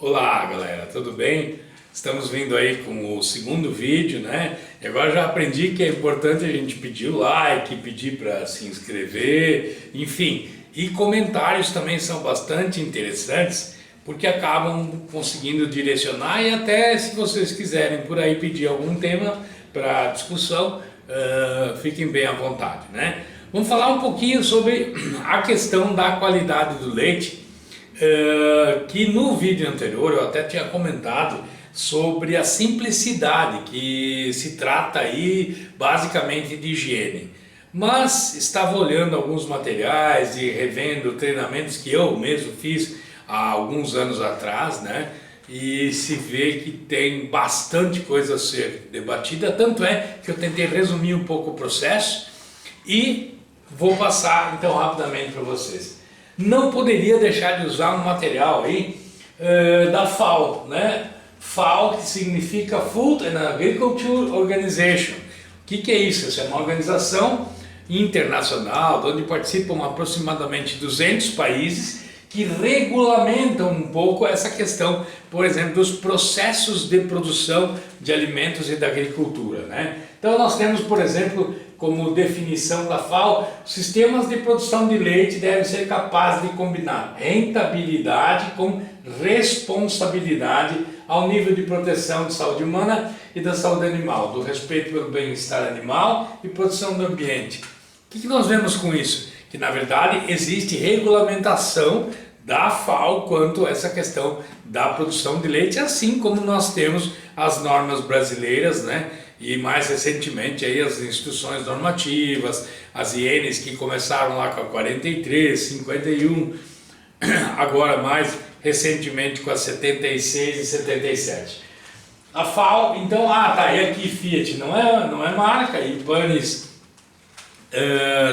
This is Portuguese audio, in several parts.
Olá galera, tudo bem? Estamos vindo aí com o segundo vídeo, né? E agora já aprendi que é importante a gente pedir o like, pedir para se inscrever, enfim. E comentários também são bastante interessantes, porque acabam conseguindo direcionar e até se vocês quiserem por aí pedir algum tema para discussão, fiquem bem à vontade, né? Vamos falar um pouquinho sobre a questão da qualidade do leite. Que no vídeo anterior eu até tinha comentado sobre a simplicidade, que se trata aí basicamente de higiene. Mas estava olhando alguns materiais e revendo treinamentos que eu mesmo fiz há alguns anos atrás, né? E se vê que tem bastante coisa a ser debatida, tanto é que eu tentei resumir um pouco o processo e vou passar então rapidamente para vocês. Não poderia deixar de usar um material aí da FAO, né? FAO, que significa Food and Agriculture Organization. O que é isso? Essa é uma organização internacional, onde participam aproximadamente 200 países que regulamentam um pouco essa questão, por exemplo, dos processos de produção de alimentos e da agricultura, né? Então nós temos, por exemplo, como definição da FAO, sistemas de produção de leite devem ser capazes de combinar rentabilidade com responsabilidade ao nível de proteção de saúde humana e da saúde animal, do respeito pelo bem-estar animal e produção do ambiente. O que nós vemos com isso? Que na verdade existe regulamentação da FAO quanto a essa questão da produção de leite, assim como nós temos as normas brasileiras, né? E mais recentemente aí as instruções normativas, as INs que começaram lá com a 43, 51, agora mais recentemente com a 76 e 77. A FAO, então, tá, e aqui Fiat não é marca, e Panis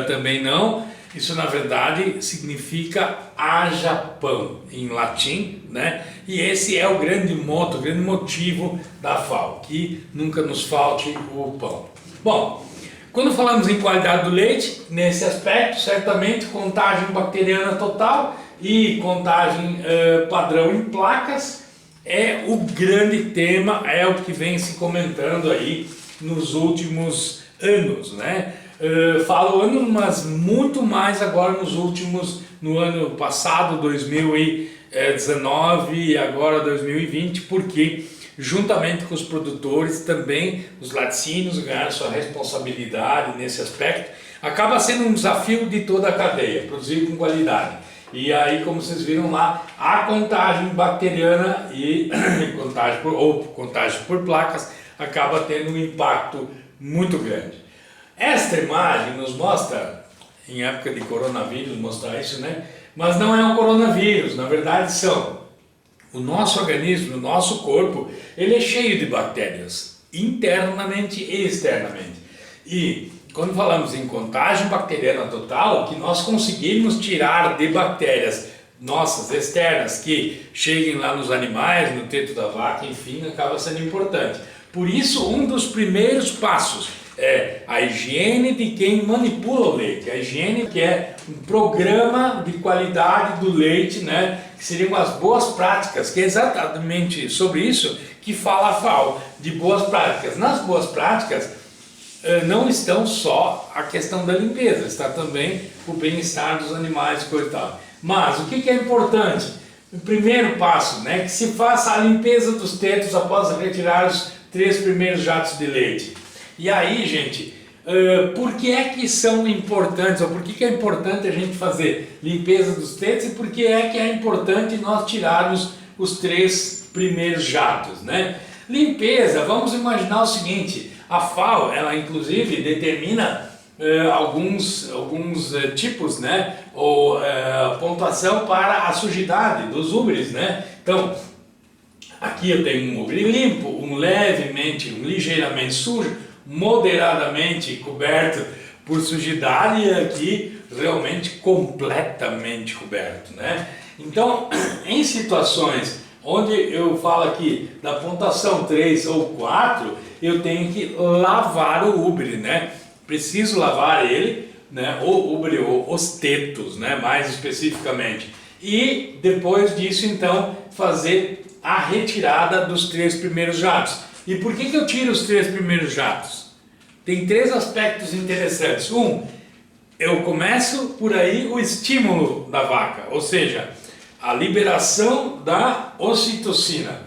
também não. Isso na verdade significa haja pão em latim, né? E esse é o grande moto, o grande motivo da FAO, que nunca nos falte o pão. Bom, quando falamos em qualidade do leite, nesse aspecto, certamente contagem bacteriana total e contagem padrão em placas é o grande tema, é o que vem se comentando aí nos últimos anos, né? Falo ano, mas muito mais agora no ano passado, 2019 e agora 2020, porque juntamente com os produtores também os laticínios ganharam sua responsabilidade nesse aspecto. Acaba sendo um desafio de toda a cadeia, produzir com qualidade. E aí, como vocês viram lá, a contagem bacteriana e contagem por placas acaba tendo um impacto muito grande. Esta imagem nos mostra, em época de coronavírus, mostrar isso, né? Mas não é um coronavírus, na verdade são o nosso organismo, o nosso corpo, ele é cheio de bactérias, internamente e externamente. E quando falamos em contagem bacteriana total, que nós conseguimos tirar de bactérias nossas externas que cheguem lá nos animais, no teto da vaca, enfim, acaba sendo importante. Por isso, um dos primeiros passos é a higiene de quem manipula o leite. A higiene, que é um programa de qualidade do leite, né? Que seriam as boas práticas, que é exatamente sobre isso que fala a FAO, de boas práticas. Nas boas práticas não estão só a questão da limpeza, está também o bem-estar dos animais, coisa e tal. Mas o que é importante? O primeiro passo, né? Que se faça a limpeza dos tetos após retirar os 3 primeiros jatos de leite. E aí, gente, por que é que são importantes, ou por que é importante a gente fazer limpeza dos tetos e por que é importante nós tirarmos os 3 primeiros jatos, né? Limpeza, vamos imaginar o seguinte, a FAO, ela inclusive determina alguns tipos, né? Ou pontuação para a sujidade dos ubres, né? Então, aqui eu tenho um ubre limpo, um ligeiramente sujo, moderadamente coberto por sujidade e aqui realmente completamente coberto, né? Então, em situações onde eu falo aqui da pontuação 3 ou 4, eu tenho que lavar o ubre, né? Preciso lavar ele, né? O ubre ou os tetos, né? Mais especificamente. E depois disso, então, fazer a retirada dos 3 primeiros jatos. E por que eu tiro os 3 primeiros jatos? Tem 3 aspectos interessantes. Eu começo por aí o estímulo da vaca, ou seja, a liberação da ocitocina.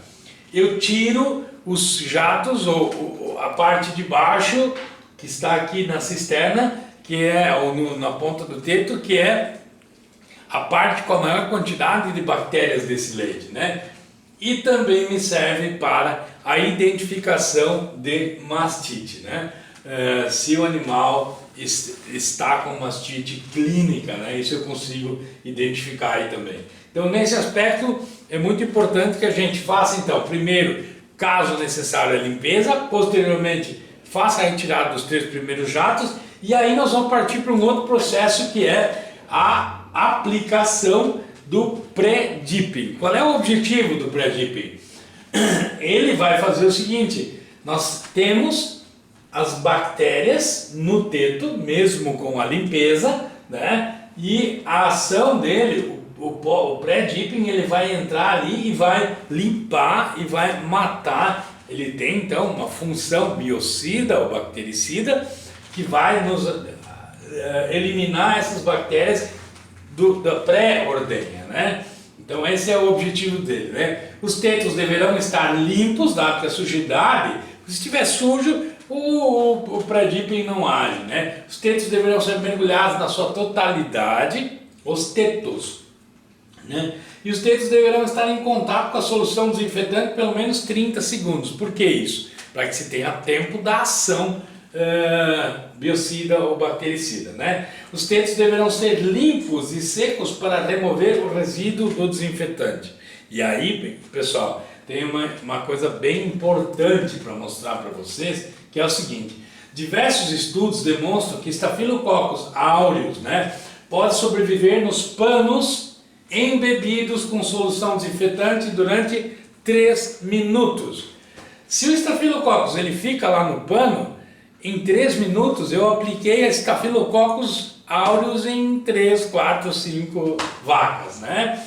Eu tiro os jatos, ou a parte de baixo, que está aqui na cisterna, que é ou na ponta do teto, que é a parte com a maior quantidade de bactérias desse leite, né? E também me serve para a identificação de mastite, né? Se o animal está com mastite clínica, né? Isso eu consigo identificar aí também. Então, nesse aspecto, é muito importante que a gente faça, então, primeiro, caso necessário, a limpeza, posteriormente, faça a retirada dos 3 primeiros jatos, e aí nós vamos partir para um outro processo que é a aplicação do pré-dipping. Qual é o objetivo do pré-dipping? Ele vai fazer o seguinte: nós temos as bactérias no teto, mesmo com a limpeza, né? E a ação dele, o pré-dipping, ele vai entrar ali e vai limpar e vai matar. Ele tem então uma função biocida ou bactericida que vai nos eliminar essas bactérias da pré-ordenha, né? Então esse é o objetivo dele, né? Os tetos deverão estar limpos, dado que a sujidade, se estiver sujo, o pré-dipping não age, né? Os tetos deverão ser mergulhados na sua totalidade, os tetos, né? E os tetos deverão estar em contato com a solução desinfetante pelo menos 30 segundos. Por que isso? Para que se tenha tempo da ação biocida ou bactericida, né? Os tetos deverão ser limpos e secos para remover o resíduo do desinfetante. E aí, pessoal, tem uma coisa bem importante para mostrar para vocês, que é o seguinte: diversos estudos demonstram que Staphylococcus aureus, né, pode sobreviver nos panos embebidos com solução desinfetante durante 3 minutos. Se o Staphylococcus ele fica lá no pano, em 3 minutos eu apliquei a Staphylococcus aureus em 3, 4, 5 vacas, né?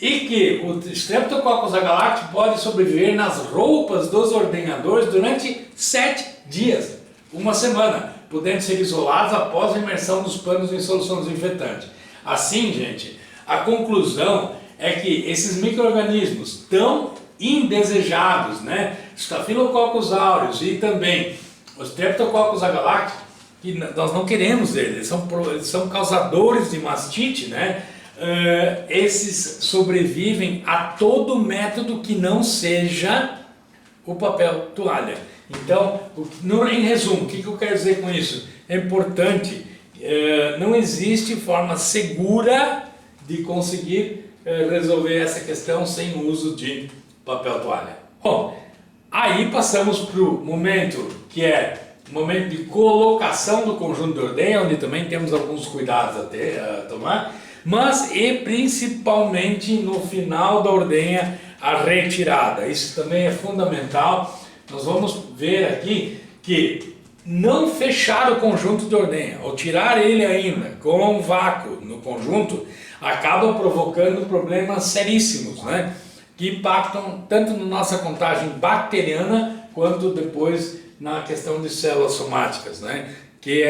E que o Streptococcus agalactico pode sobreviver nas roupas dos ordenhadores durante 7 dias, 1 semana, podendo ser isolados após a imersão dos panos em solução desinfetante. Assim, gente, a conclusão é que esses micro-organismos tão indesejados, né, Staphylococcus aureus e também os Streptococcus agalactico, que nós não queremos eles são causadores de mastite, né? Esses sobrevivem a todo método que não seja o papel toalha. Então, em resumo, o que eu quero dizer com isso? É importante, não existe forma segura de conseguir resolver essa questão sem o uso de papel toalha. Bom, aí passamos para o momento que é o momento de colocação do conjunto de ordenha, onde também temos alguns cuidados a tomar, mas e principalmente no final da ordenha a retirada. Isso também é fundamental. Nós vamos ver aqui que não fechar o conjunto de ordenha, ou tirar ele ainda com vácuo no conjunto, acaba provocando problemas seríssimos, né? Que impactam tanto na nossa contagem bacteriana quanto depois na questão de células somáticas, né? Que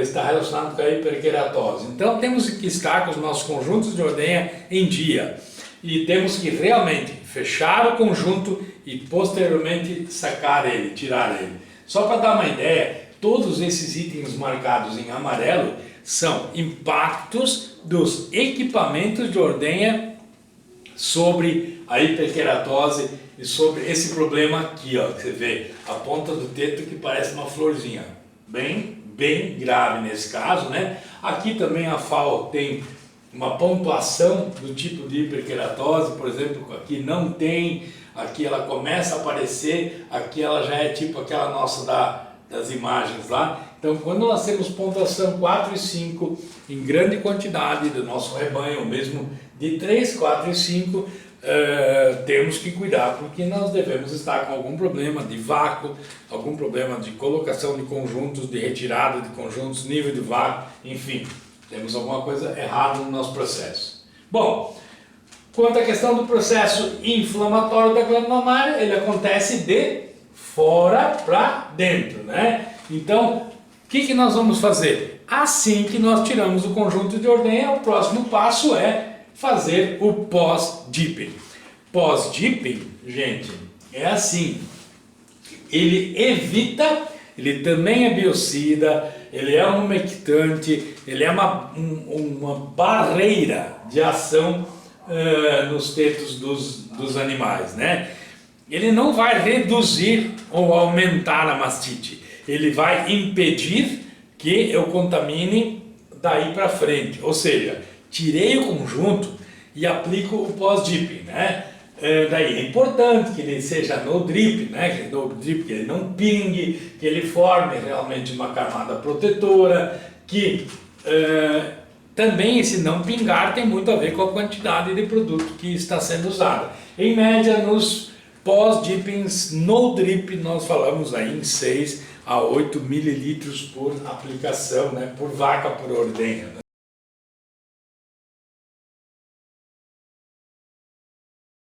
está relacionado com a hiperkeratose. Então temos que estar com os nossos conjuntos de ordenha em dia e temos que realmente fechar o conjunto e posteriormente sacar ele, tirar ele. Só para dar uma ideia, todos esses itens marcados em amarelo são impactos dos equipamentos de ordenha sobre a hiperkeratose e sobre esse problema aqui, ó, que você vê, a ponta do teto que parece uma florzinha, bem grave nesse caso, né? Aqui também a FAO tem uma pontuação do tipo de hiperkeratose, por exemplo, aqui não tem, aqui ela começa a aparecer, aqui ela já é tipo aquela nossa das imagens lá. Então, quando nós temos pontuação 4 e 5 em grande quantidade do nosso rebanho, mesmo de 3, 4 e 5, temos que cuidar, porque nós devemos estar com algum problema de vácuo, algum problema de colocação de conjuntos, de retirada de conjuntos, nível de vácuo, enfim, temos alguma coisa errada no nosso processo. Bom, Quanto à questão do processo inflamatório da glândula mamária, ele acontece de fora para dentro, né? Então, o que nós vamos fazer? Assim que nós tiramos o conjunto de ordenha, o próximo passo é fazer o pós-dipping. Pós-dipping, gente, é assim, ele evita, ele também é biocida, ele é um umectante, ele é uma barreira de ação nos tetos dos animais, né? Ele não vai reduzir ou aumentar a mastite, ele vai impedir que eu contamine daí para frente, ou seja, tirei o conjunto e aplico o pós-dipping, né? Daí é importante que ele seja no drip, né? Que ele não pingue, que ele forme realmente uma camada protetora, que também esse não pingar tem muito a ver com a quantidade de produto que está sendo usado. Em média, nos pós-dippings no drip, nós falamos aí em 6 a 8 mililitros por aplicação, né? Por vaca, por ordenha, né?